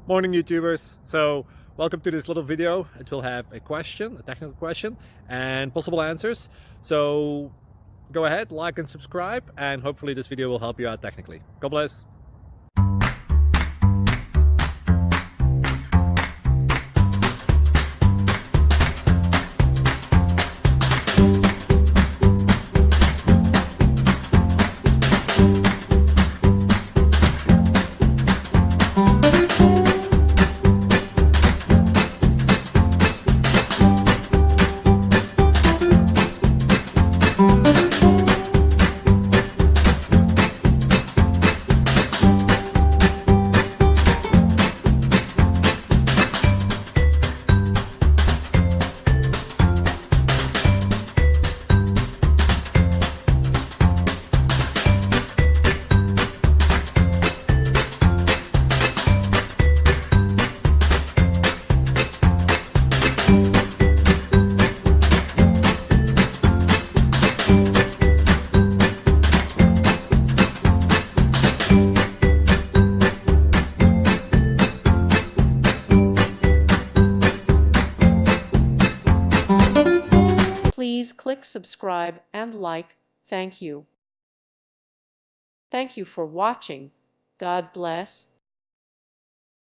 Morning YouTubers. So welcome to this little video. It will have a question, a technical question, and possible answers. So go ahead, like and subscribe, and hopefully this video will help you out technically. God bless. Please click subscribe and like. Thank you. Thank you for watching. God bless.